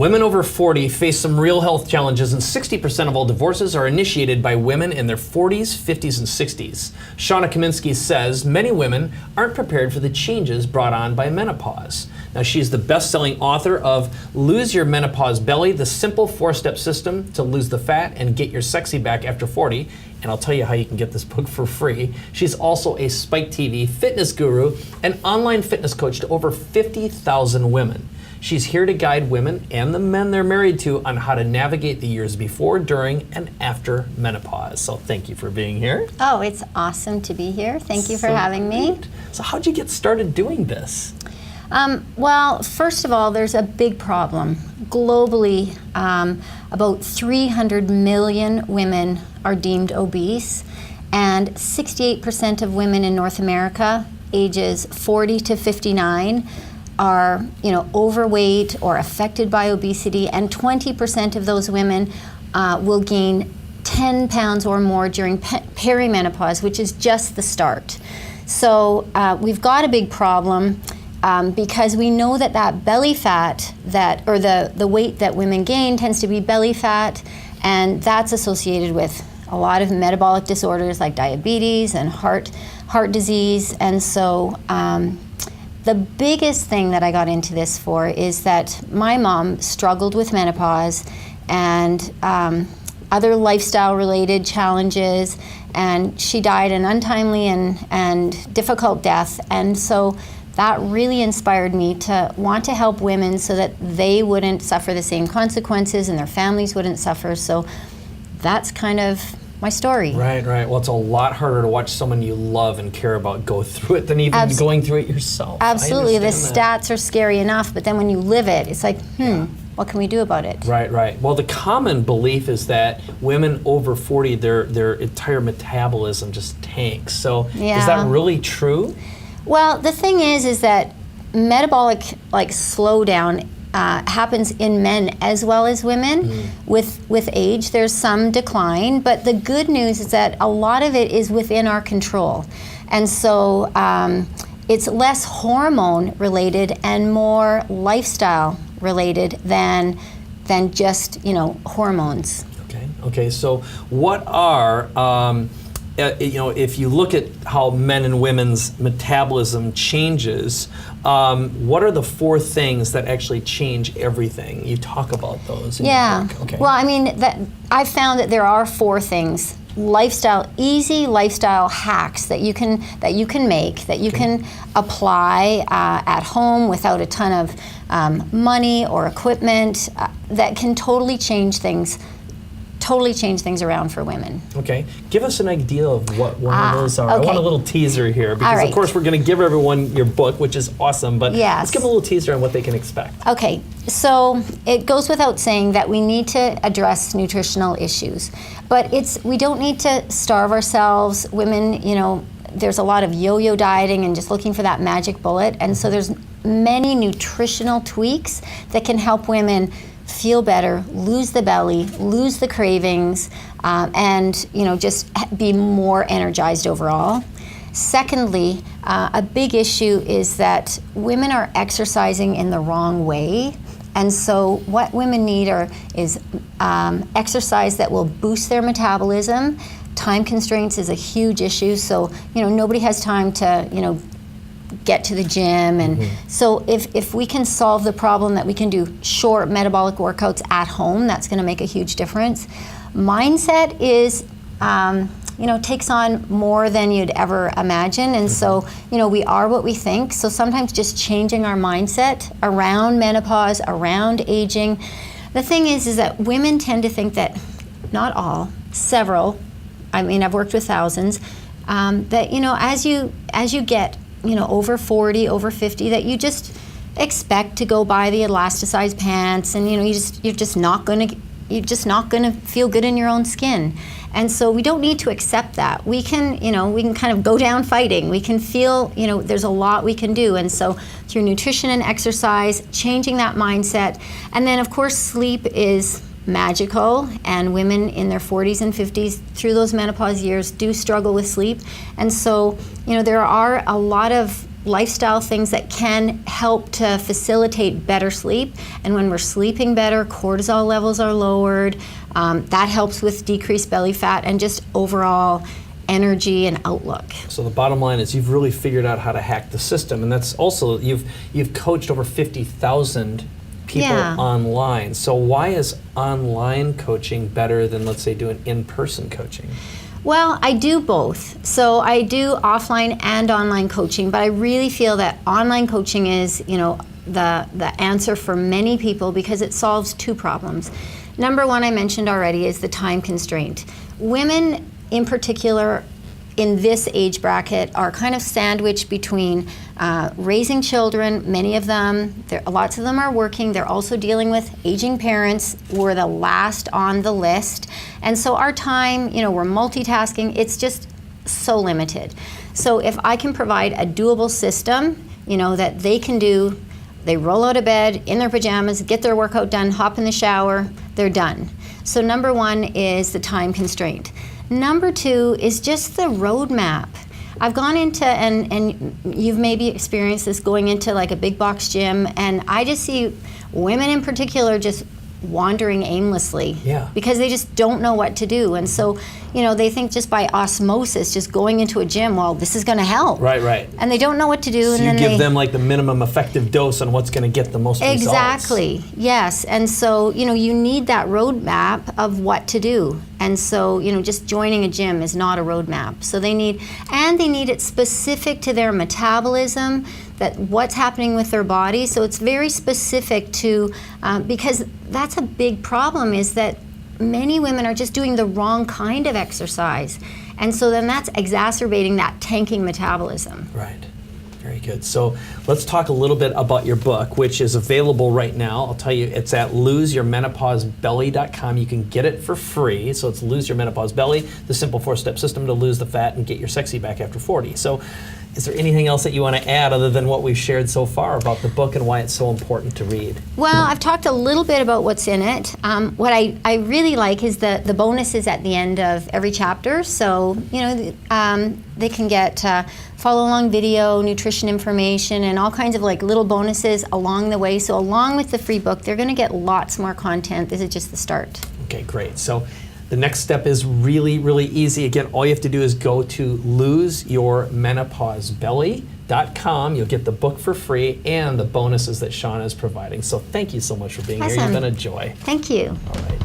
Women over 40 face some real health challenges, and 60% of all divorces are initiated by women in their 40s, 50s, and 60s. Shawna Kaminski says many women aren't prepared for the changes brought on by menopause. Now, she's the best-selling author of Lose Your Menopause Belly, the simple 4-step system to lose the fat and get your sexy back after 40. And I'll tell you how you can get this book for free. She's also a Spike TV fitness guru and online fitness coach to over 50,000 women. She's here to guide women and the men they're married to on how to navigate the years before, during, and after menopause. So thank you for being here. Oh, it's awesome to be here. Thank you for having me. So how'd you get started doing this? Well, first of all, there's a big problem. Globally, about 300 million women are deemed obese, and 68% of women in North America, ages 40 to 59, are overweight or affected by obesity, and 20% of those women will gain 10 pounds or more during perimenopause, which is just the start. So we've got a big problem because we know that belly fat or the weight that women gain tends to be belly fat, and that's associated with a lot of metabolic disorders like diabetes and heart disease. And so the biggest thing that I got into this for is that my mom struggled with menopause and other lifestyle-related challenges, and she died an untimely and difficult death. And so that really inspired me to want to help women so that they wouldn't suffer the same consequences and their families wouldn't suffer. So that's kind of my story. Right. Well, it's a lot harder to watch someone you love and care about go through it than even going through it yourself. Absolutely. The stats are scary enough, but then when you live it, it's like, what can we do about it? Right. Well, the common belief is that women over 40, their entire metabolism just tanks. So is that really true? Well, the thing is that metabolic slowdown happens in men as well as women. With age. There's some decline, but the good news is that a lot of it is within our control. And so it's less hormone related and more lifestyle related than just hormones. Okay. So what are if you look at how men and women's metabolism changes, what are the 4 things that actually change everything? You talk about those in your book. Okay. Well, I mean, I've found that there are 4 things. Easy lifestyle hacks that you can make, that you can apply at home without a ton of money or equipment, that can totally change things around for women. Okay. Give us an idea of what one of those are. Okay. I want a little teaser here because, of course, we're going to give everyone your book, which is awesome, but let's give them a little teaser on what they can expect. Okay. So it goes without saying that we need to address nutritional issues, but we don't need to starve ourselves. Women, there's a lot of yo-yo dieting and just looking for that magic bullet, and so there's many nutritional tweaks that can help women feel better, lose the belly, lose the cravings, and just be more energized overall. Secondly, a big issue is that women are exercising in the wrong way. And so what women need is exercise that will boost their metabolism. Time constraints is a huge issue, so nobody has time to get to the gym, and so if we can solve the problem that we can do short metabolic workouts at home, that's going to make a huge difference. Mindset is takes on more than you'd ever imagine, and so we are what we think. So sometimes just changing our mindset around menopause, around aging. The thing is that women tend to think that, not all, several, I mean, I've worked with thousands, that as you get over 40, over 50, that you just expect to go buy the elasticized pants, and you're just not going to feel good in your own skin. And so we don't need to accept that. We can kind of go down fighting. We can feel, there's a lot we can do. And so through nutrition and exercise, changing that mindset, and then of course sleep is magical, and women in their 40s and 50s through those menopause years do struggle with sleep. And so there are a lot of lifestyle things that can help to facilitate better sleep. And when we're sleeping better, cortisol levels are lowered. That helps with decreased belly fat and just overall energy and outlook. So the bottom line is you've really figured out how to hack the system, and that's also, you've coached over 50,000 people online. So why is online coaching better than, let's say, doing in-person coaching? Well, I do both. So I do offline and online coaching, but I really feel that online coaching is, the answer for many people because it solves two problems. Number one, I mentioned already, is the time constraint. Women in particular in this age bracket are kind of sandwiched between raising children. Many of them, lots of them are working. They're also dealing with aging parents. We're the last on the list. And so our time, we're multitasking. It's just so limited. So if I can provide a doable system, that they can do, they roll out of bed in their pajamas, get their workout done, hop in the shower, they're done. So number one is the time constraint. Number two is just the roadmap. I've gone into, and you've maybe experienced this, going into like a big box gym, and I just see women in particular just wandering aimlessly because they just don't know what to do. And so, they think just by osmosis, just going into a gym, well, this is going to help. Right. And they don't know what to do. So and you then give them like the minimum effective dose on what's going to get the most results. Exactly, yes. And so, you need that roadmap of what to do. And so, just joining a gym is not a roadmap. So they need it specific to their metabolism, that what's happening with their body. So it's very specific to, because that's a big problem, is that many women are just doing the wrong kind of exercise. And so then that's exacerbating that tanking metabolism. Right. Very good. So let's talk a little bit about your book, which is available right now. I'll tell you, it's at loseyourmenopauseBelly.com. You can get it for free. So it's Lose Your Menopause Belly, the simple 4-step system to lose the fat and get your sexy back after 40. So is there anything else that you want to add other than what we've shared so far about the book and why it's so important to read? Well, I've talked a little bit about what's in it. What I really like is the bonuses at the end of every chapter. So, they can get follow-along video, nutrition information, and all kinds of like little bonuses along the way. So along with the free book, they're going to get lots more content. This is just the start. Okay, great. So the next step is really, really easy. Again, all you have to do is go to loseyourmenopauseBelly.com. You'll get the book for free and the bonuses that Shawna is providing. So thank you so much for being here. You've been a joy. Thank you. All right.